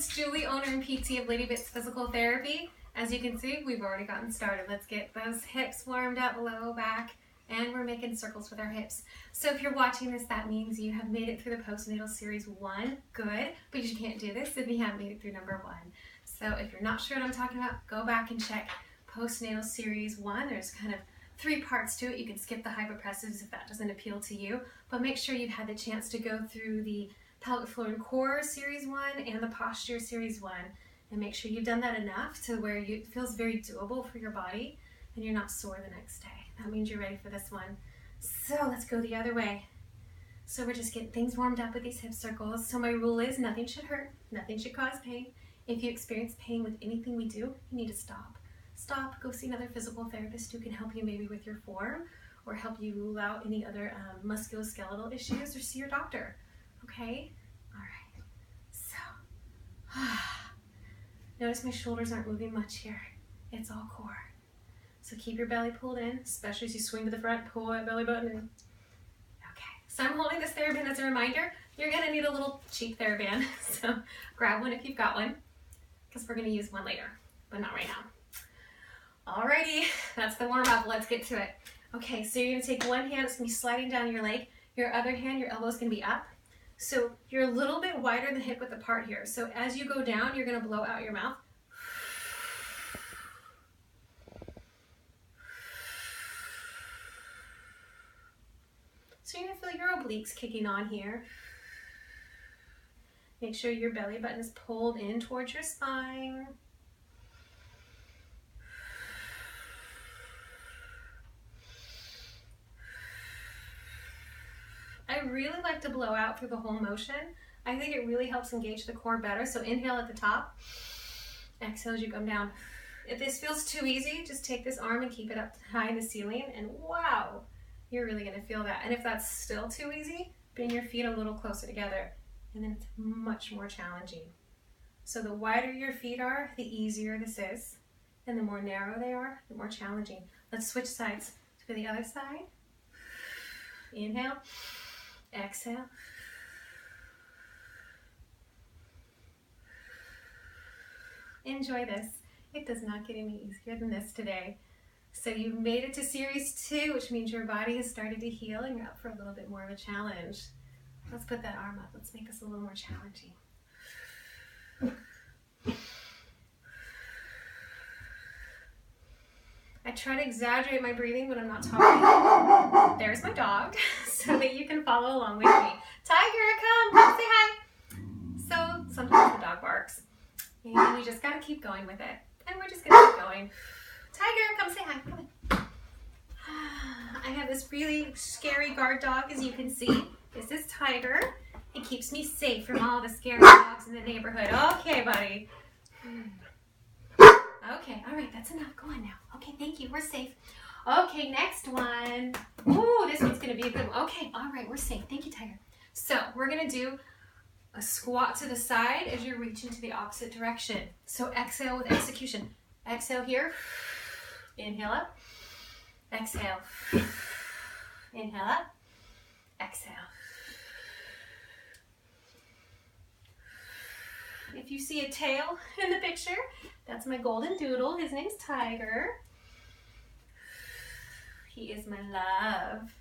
it's Julie, owner and PT of Lady Bits Physical Therapy. As you can see, we've already gotten started. Let's get those hips warmed up, low back, and we're making circles with our hips. So if you're watching this, that means you have made it through the Postnatal Series 1. Good, but you can't do this if you haven't made it through number 1. So if you're not sure what I'm talking about, go back and check Postnatal Series 1. There's kind of 3 parts to it. You can skip the hypopressives if that doesn't appeal to you, but make sure you've had the chance to go through the Pelvic Floor and Core Series 1 and the Posture Series 1, and make sure you've done that enough to where it feels very doable for your body and you're not sore the next day. That means you're ready for this one. So let's go the other way. So we're just getting things warmed up with these hip circles. So my rule is nothing should hurt, nothing should cause pain. If you experience pain with anything we do, you need to stop. Stop, go see another physical therapist who can help you maybe with your form or help you rule out any other musculoskeletal issues, or see your doctor. Okay? All right. So, notice my shoulders aren't moving much here. It's all core. So keep your belly pulled in, especially as you swing to the front, pull that belly button in. Okay, so I'm holding this TheraBand as a reminder. You're gonna need a little cheap TheraBand, so grab one if you've got one, because we're gonna use one later, but not right now. Alrighty, that's the warm up, let's get to it. Okay, so you're gonna take one hand, it's gonna be sliding down your leg. Your other hand, your elbow's gonna be up. So you're a little bit wider than hip width apart here. So as you go down, you're gonna blow out your mouth. So you're gonna feel your obliques kicking on here. Make sure your belly button is pulled in towards your spine. I really like to blow out through the whole motion. I think it really helps engage the core better. So inhale at the top, exhale as you come down. If this feels too easy, just take this arm and keep it up high in the ceiling, and wow, you're really gonna feel that. And if that's still too easy, bring your feet a little closer together, and then it's much more challenging. So the wider your feet are, the easier this is, and the more narrow they are, the more challenging. Let's switch sides to the other side. Inhale. Exhale. Enjoy this. It does not get any easier than this today. So you've made it to Series 2, which means your body has started to heal and you're up for a little bit more of a challenge. Let's put that arm up. Let's make this a little more challenging. I try to exaggerate my breathing when I'm not talking. There's my dog, so that you can follow along with me. Tiger, come say hi. So sometimes the dog barks, and you just gotta keep going with it. And we're just gonna keep going. Tiger, come say hi, come on. I have this really scary guard dog, as you can see. This is Tiger. He keeps me safe from all the scary dogs in the neighborhood. Okay, buddy. Okay, all right, that's enough. Go on now. Okay, thank you. We're safe. Okay, next one. Ooh, this one's going to be a good one. Okay, all right, we're safe. Thank you, Tiger. So we're going to do a squat to the side as you're reaching to the opposite direction. So exhale with execution. Exhale here. Inhale up. Exhale. Inhale up. Exhale. If you see a tail in the picture, that's my golden doodle. His name's Tiger. He is my love.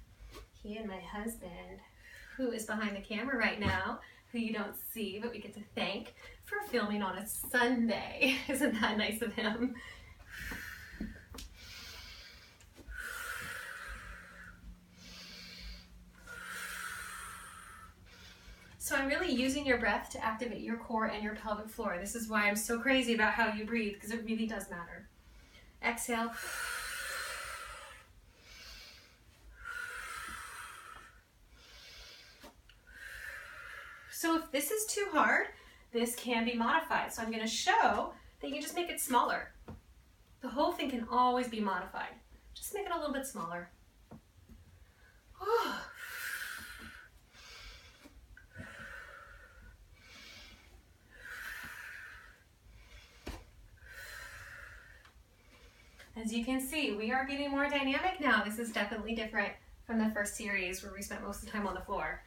He and my husband, who is behind the camera right now, who you don't see, but we get to thank for filming on a Sunday. Isn't that nice of him? So I'm really using your breath to activate your core and your pelvic floor. This is why I'm so crazy about how you breathe, because it really does matter. Exhale. So if this is too hard, this can be modified. So I'm going to show that you just make it smaller. The whole thing can always be modified. Just make it a little bit smaller. As you can see, we are getting more dynamic now. This is definitely different from the first series where we spent most of the time on the floor.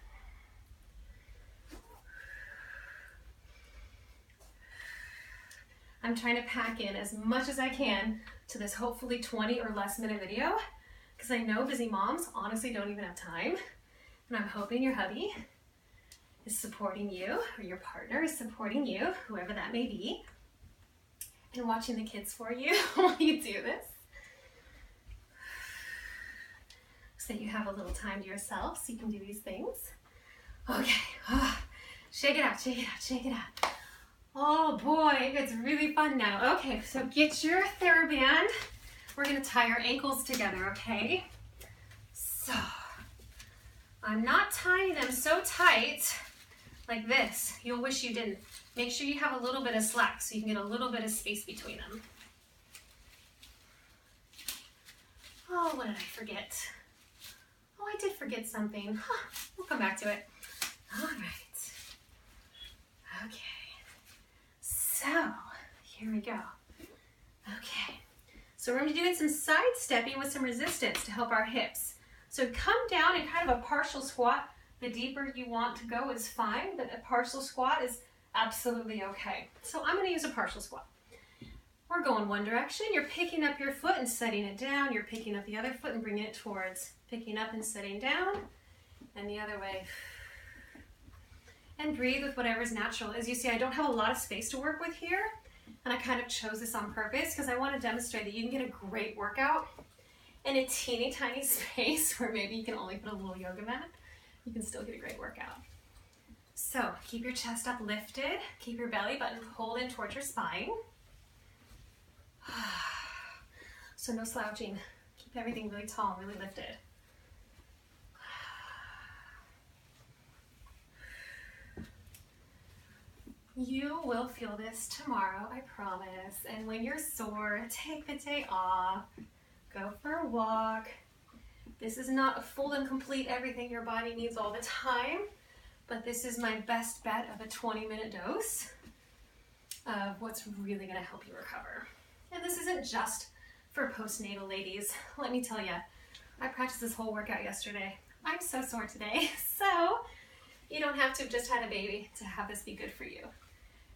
I'm trying to pack in as much as I can to this hopefully 20 or less minute video, because I know busy moms honestly don't even have time. And I'm hoping your hubby is supporting you, or your partner is supporting you, whoever that may be, and watching the kids for you while you do this. So you have a little time to yourself so you can do these things. Okay, shake it out, shake it out, shake it out. Oh boy, it's really fun now. Okay, so get your TheraBand. We're gonna tie our ankles together, okay? So, I'm not tying them so tight like this. You'll wish you didn't. Make sure you have a little bit of slack so you can get a little bit of space between them. Oh, what did I forget? Oh, I did forget something. We'll come back to it. All right. Okay. So, here we go. Okay. So we're going to be doing some side stepping with some resistance to help our hips. So come down in kind of a partial squat. The deeper you want to go is fine, but a partial squat is absolutely okay. So I'm going to use a partial squat. We're going one direction. You're picking up your foot and setting it down. You're picking up the other foot and bringing it towards. Picking up and setting down, and the other way. And breathe with whatever's natural. As you see, I don't have a lot of space to work with here, and I kind of chose this on purpose because I want to demonstrate that you can get a great workout in a teeny tiny space where maybe you can only put a little yoga mat. You can still get a great workout. So keep your chest up lifted. Keep your belly button pulled in towards your spine. So no slouching. Keep everything really tall and really lifted. You will feel this tomorrow, I promise. And when you're sore, take the day off. Go for a walk. This is not a full and complete everything your body needs all the time, but this is my best bet of a 20-minute dose of what's really going to help you recover. And this isn't just for postnatal ladies. Let me tell you, I practiced this whole workout yesterday. I'm so sore today. So you don't have to have just had a baby to have this be good for you.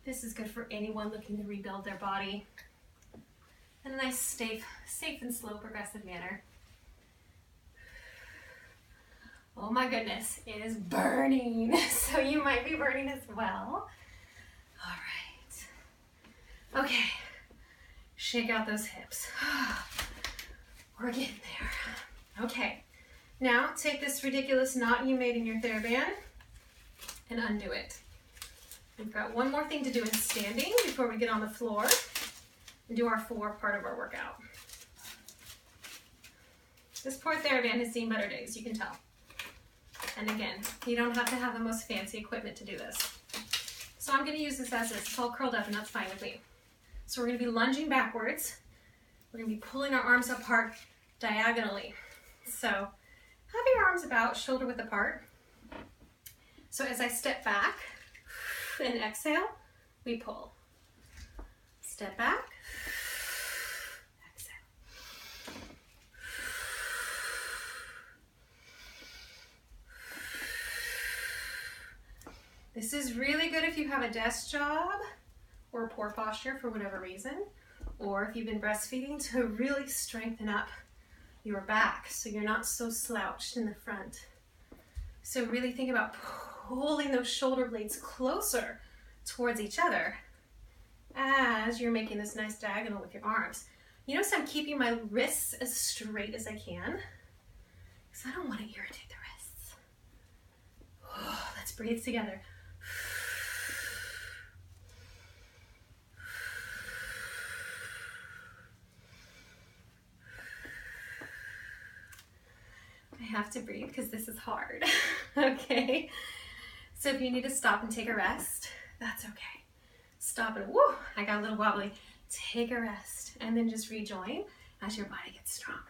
This is good for anyone looking to rebuild their body in a nice, safe and slow, progressive manner. Oh my goodness, it is burning. So you might be burning as well. All right. Okay, shake out those hips. We're getting there. Okay, now take this ridiculous knot you made in your TheraBand and undo it. We've got one more thing to do in standing before we get on the floor and do our four part of our workout. This poor TheraBand has seen better days, you can tell. And again, you don't have to have the most fancy equipment to do this. So I'm going to use this as is. It's all curled up and that's fine with me. So we're going to be lunging backwards. We're going to be pulling our arms apart diagonally. So have your arms about shoulder width apart. So as I step back and exhale, we pull. Step back, exhale. This is really good if you have a desk job or poor posture for whatever reason, or if you've been breastfeeding, to really strengthen up your back so you're not so slouched in the front. So really think about pulling those shoulder blades closer towards each other as you're making this nice diagonal with your arms. You notice I'm keeping my wrists as straight as I can because I don't want to irritate the wrists. Oh, let's breathe together. I have to breathe because this is hard. Okay, so if you need to stop and take a rest, that's okay. Stop and whoo, I got a little wobbly. Take a rest and then just rejoin as your body gets stronger.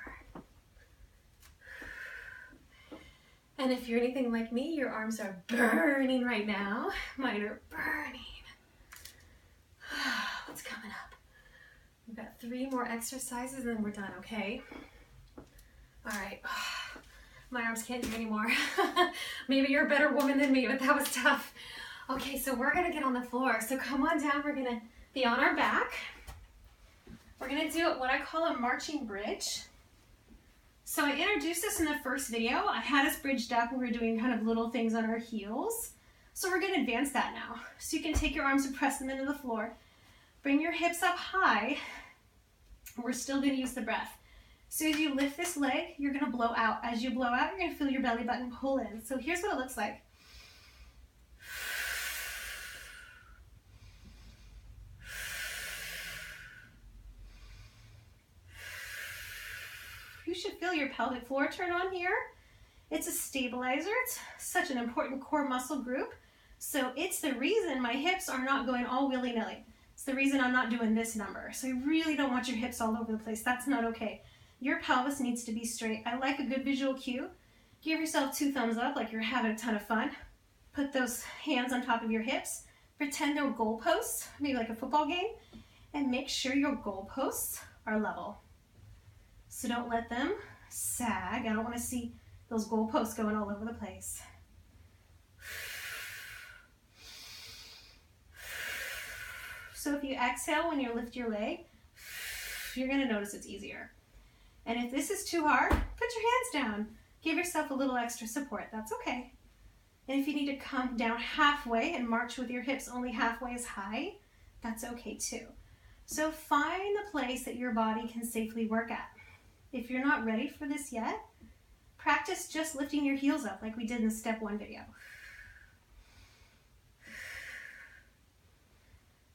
And if you're anything like me, your arms are burning right now. Mine are burning. What's coming up? We've got 3 more exercises and then we're done, okay? All right. My arms can't do anymore. Maybe you're a better woman than me, but that was tough. Okay, so we're gonna get on the floor. So come on down, we're gonna Be on our back. We're gonna do what I call a marching bridge. So I introduced this in the first video. I had us bridged up and we were doing kind of little things on our heels. So we're gonna advance that now. So you can take your arms and press them into the floor. Bring your hips up high. We're still gonna use the breath. So as you lift this leg, you're gonna blow out. As you blow out, you're gonna feel your belly button pull in. So here's what it looks like. You should feel your pelvic floor turn on here. It's a stabilizer. It's such an important core muscle group. So it's the reason my hips are not going all willy-nilly. It's the reason I'm not doing this number. So you really don't want your hips all over the place. That's not okay. Your pelvis needs to be straight. I like a good visual cue. Give yourself 2 thumbs up like you're having a ton of fun. Put those hands on top of your hips. Pretend they're goalposts, maybe like a football game. And make sure your goalposts are level. So don't let them sag. I don't want to see those goalposts going all over the place. So if you exhale when you lift your leg, you're going to notice it's easier. And if this is too hard, put your hands down. Give yourself a little extra support. That's okay. And if you need to come down halfway and march with your hips only halfway as high, that's okay too. So find the place that your body can safely work at. If you're not ready for this yet, practice just lifting your heels up like we did in the step 1 video.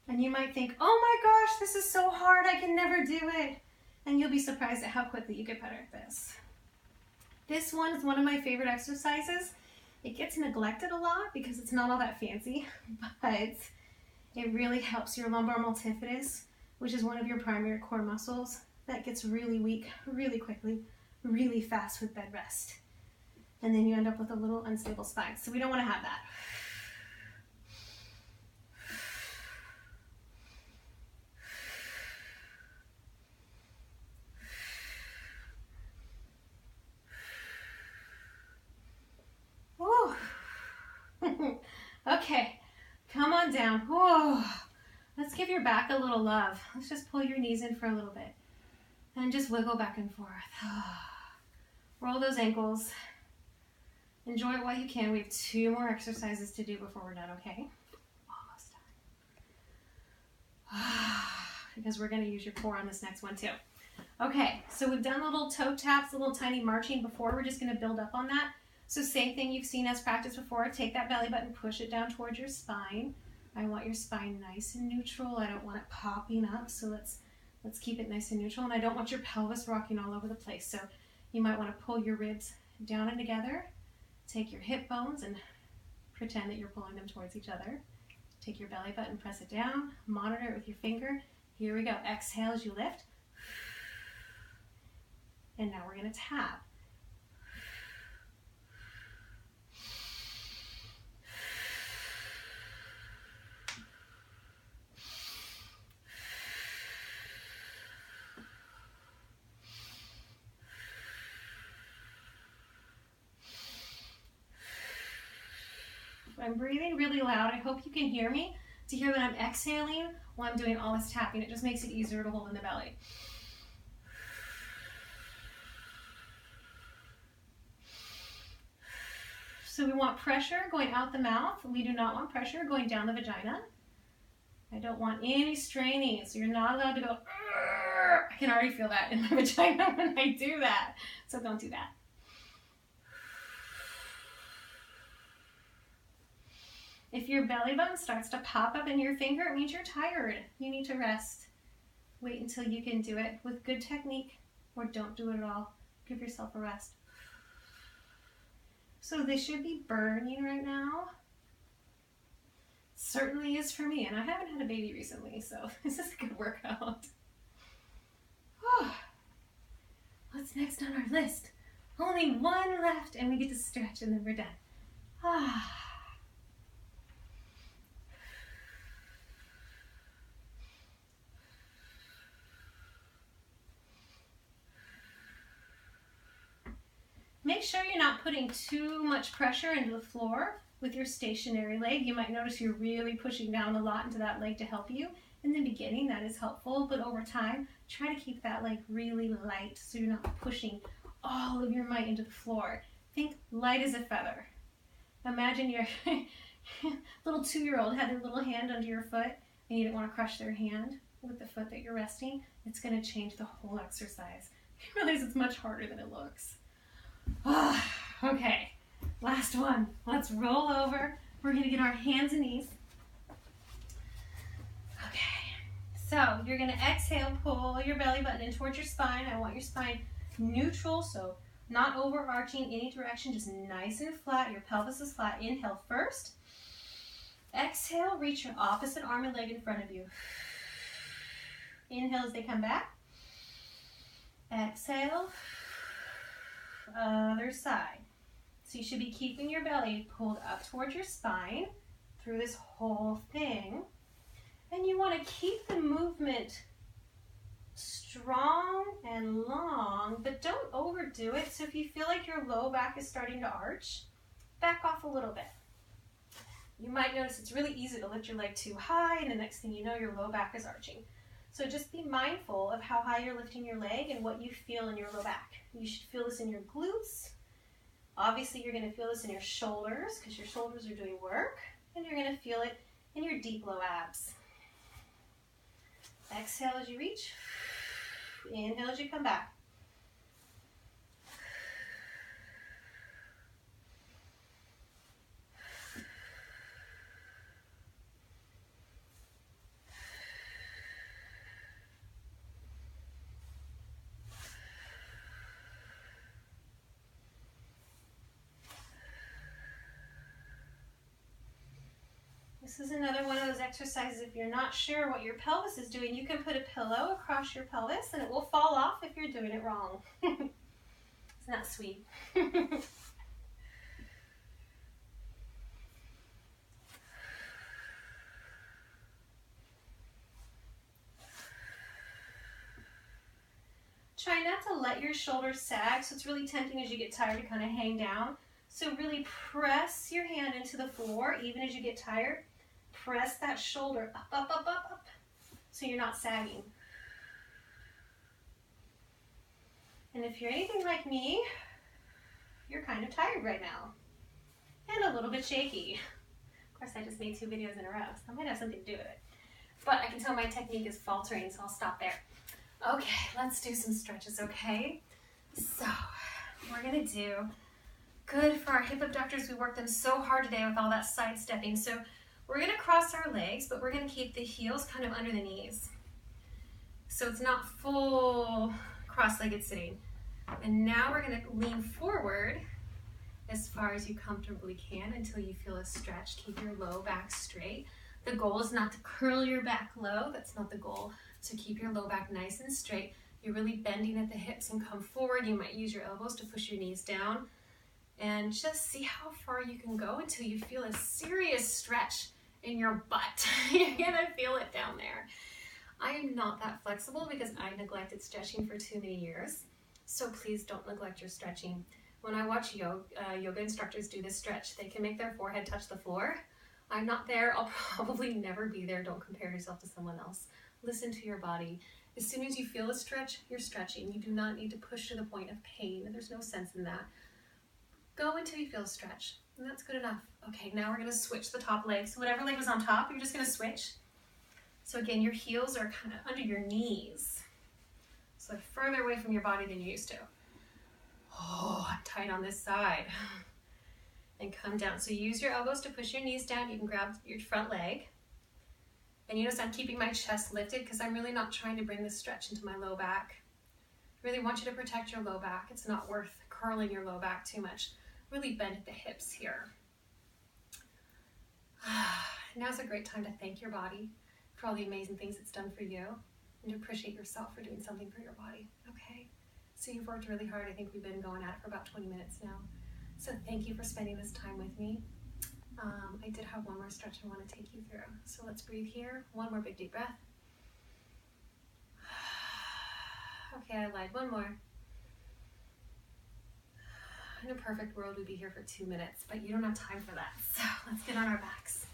And you might think, oh my gosh, this is so hard, I can never do it. And you'll be surprised at how quickly you get better at this. This one is one of my favorite exercises. It gets neglected a lot because it's not all that fancy, but it really helps your lumbar multifidus, which is one of your primary core muscles. That gets really weak really quickly, really fast with bed rest. And then you end up with a little unstable spine. So we don't want to have that. Okay, come on down. Let's give your back a little love. Let's just pull your knees in for a little bit. And just wiggle back and forth. Roll those ankles. Enjoy it while you can. We have 2 more exercises to do before we're done, okay? Almost done. Because we're going to use your core on this next one too. Okay, so we've done little toe taps, a little tiny marching before. We're just going to build up on that. So same thing you've seen us practice before. Take that belly button, push it down towards your spine. I want your spine nice and neutral. I don't want it popping up, so let's keep it nice and neutral. And I don't want your pelvis rocking all over the place. So you might want to pull your ribs down and together. Take your hip bones and pretend that you're pulling them towards each other. Take your belly button, press it down, monitor it with your finger. Here we go. Exhale as you lift. And now we're going to tap. I'm breathing really loud. I hope you can hear me to hear that I'm exhaling while I'm doing all this tapping. It just makes it easier to hold in the belly. So we want pressure going out the mouth. We do not want pressure going down the vagina. I don't want any straining, so you're not allowed to go, I can already feel that in my vagina when I do that. So don't do that. If your belly button starts to pop up in your finger, it means you're tired. You need to rest. Wait until you can do it with good technique, or don't do it at all. Give yourself a rest. So this should be burning right now. Certainly is for me, and I haven't had a baby recently, so this is a good workout. What's next on our list? Only 1 left, and we get to stretch, and then we're done. Make sure you're not putting too much pressure into the floor. with your stationary leg. You might notice you're really pushing down a lot into that leg to help you. In the beginning, that is helpful, but over time, try to keep that leg really light so you're not pushing all of your might into the floor. Think light as a feather. Imagine your little 2-year-old had their little hand under your foot and you didn't want to crush their hand with the foot that you're resting. It's going to change the whole exercise. You realize it's much harder than it looks. Okay, last one. Let's roll over. We're going to get our hands and knees. Okay, so you're going to exhale, pull your belly button in towards your spine. I want your spine neutral, so not overarching any direction, just nice and flat. Your pelvis is flat. Inhale first. Exhale, reach your opposite arm and leg in front of you. Inhale as they come back. Exhale. Other side. So you should be keeping your belly pulled up towards your spine through this whole thing. And you want to keep the movement strong and long, but don't overdo it. So if you feel like your low back is starting to arch, back off a little bit. You might notice it's really easy to lift your leg too high, and the next thing you know, your low back is arching. So just be mindful of how high you're lifting your leg and what you feel in your low back. You should feel this in your glutes. Obviously, you're going to feel this in your shoulders because your shoulders are doing work, and you're going to feel it in your deep low abs. Exhale as you reach. Inhale as you come back. This is another one of those exercises. If you're not sure what your pelvis is doing, you can put a pillow across your pelvis and it will fall off if you're doing it wrong. Isn't that sweet? Try not to let your shoulders sag, so it's really tempting as you get tired to kind of hang down. So really press your hand into the floor, even as you get tired. Press that shoulder up, up, up, up, up, so you're not sagging. And if you're anything like me, you're kind of tired right now and a little bit shaky. Of course, I just made 2 videos in a row, so that might have something to do with it. But I can tell my technique is faltering, so I'll stop there. Okay, let's do some stretches, okay? So, we're gonna do good for our hip abductors. We worked them so hard today with all that side stepping. So we're gonna cross our legs, but we're gonna keep the heels kind of under the knees. So it's not full cross-legged sitting. And now we're gonna lean forward as far as you comfortably can until you feel a stretch. Keep your low back straight. The goal is not to curl your back low. That's not the goal. So keep your low back nice and straight. You're really bending at the hips and come forward. You might use your elbows to push your knees down. And just see how far you can go until you feel a serious stretch in your butt. You're gonna feel it down there. I am not that flexible because I neglected stretching for too many years. So please don't neglect your stretching. When I watch yoga instructors do this stretch, they can make their forehead touch the floor. I'm not there. I'll probably never be there. Don't compare yourself to someone else. Listen to your body. As soon as you feel a stretch, you're stretching. You do not need to push to the point of pain. There's no sense in that. Go until you feel a stretch, and that's good enough. Okay, now we're gonna switch the top leg. So whatever leg was on top, you're just gonna switch. So again, your heels are kind of under your knees. So further away from your body than you used to. Oh, tight on this side. And come down. So use your elbows to push your knees down. You can grab your front leg. And you notice I'm keeping my chest lifted because I'm really not trying to bring this stretch into my low back. I really want you to protect your low back. It's not worth curling your low back too much. Really bend at the hips here. Now's a great time to thank your body for all the amazing things it's done for you and to appreciate yourself for doing something for your body, okay? So you've worked really hard. I think we've been going at it for about 20 minutes now. So thank you for spending this time with me. I did have one more stretch I want to take you through. So let's breathe here. One more big deep breath. Okay, I lied. One more. In a perfect world, we'd be here for 2 minutes, but you don't have time for that. So let's get on our backs.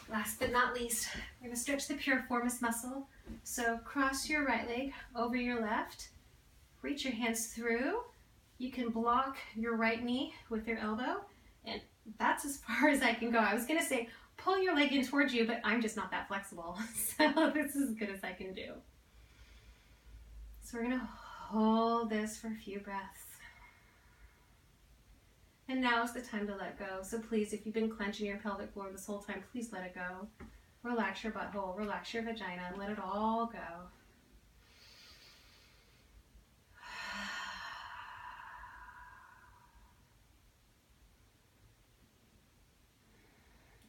Last but not least, we're gonna stretch the piriformis muscle. So cross your right leg over your left, reach your hands through. You can block your right knee with your elbow, and that's as far as I can go. I was gonna say, pull your leg in towards you, but I'm just not that flexible. So this is as good as I can do. So we're gonna hold this for a few breaths. And now is the time to let go. So please, if you've been clenching your pelvic floor this whole time, please let it go. Relax your butthole, relax your vagina, let it all go.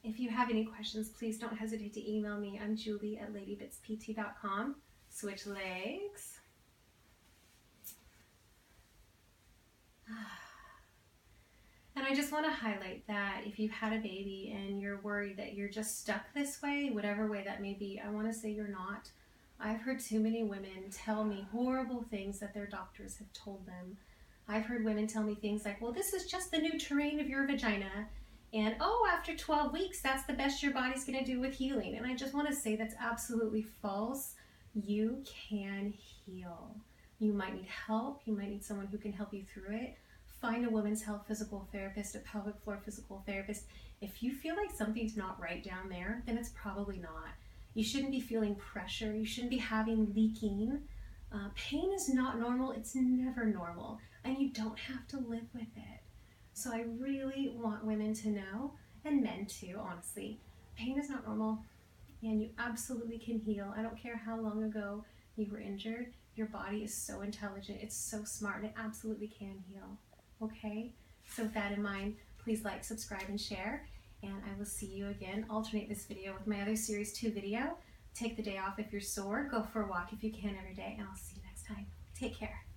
If you have any questions, please don't hesitate to email me. I'm Julie at ladybitspt.com. Switch legs. And I just want to highlight that if you've had a baby and you're worried that you're just stuck this way, whatever way that may be, I want to say you're not. I've heard too many women tell me horrible things that their doctors have told them. I've heard women tell me things like, well, this is just the new terrain of your vagina. And, oh, after 12 weeks, that's the best your body's going to do with healing. And I just want to say that's absolutely false. You can heal. You might need help. You might need someone who can help you through it. Find a women's health physical therapist, a pelvic floor physical therapist. If you feel like something's not right down there, then it's probably not. You shouldn't be feeling pressure. You shouldn't be having leaking. Pain is not normal. It's never normal. And you don't have to live with it. So I really want women to know, and men too, honestly, pain is not normal and you absolutely can heal. I don't care how long ago you were injured. Your body is so intelligent. It's so smart and it absolutely can heal. Okay, so with that in mind, please like, subscribe, and share, and I will see you again. Alternate this video with my other Series 2 video. Take the day off if you're sore, go for a walk if you can every day, and I'll see you next time. Take care.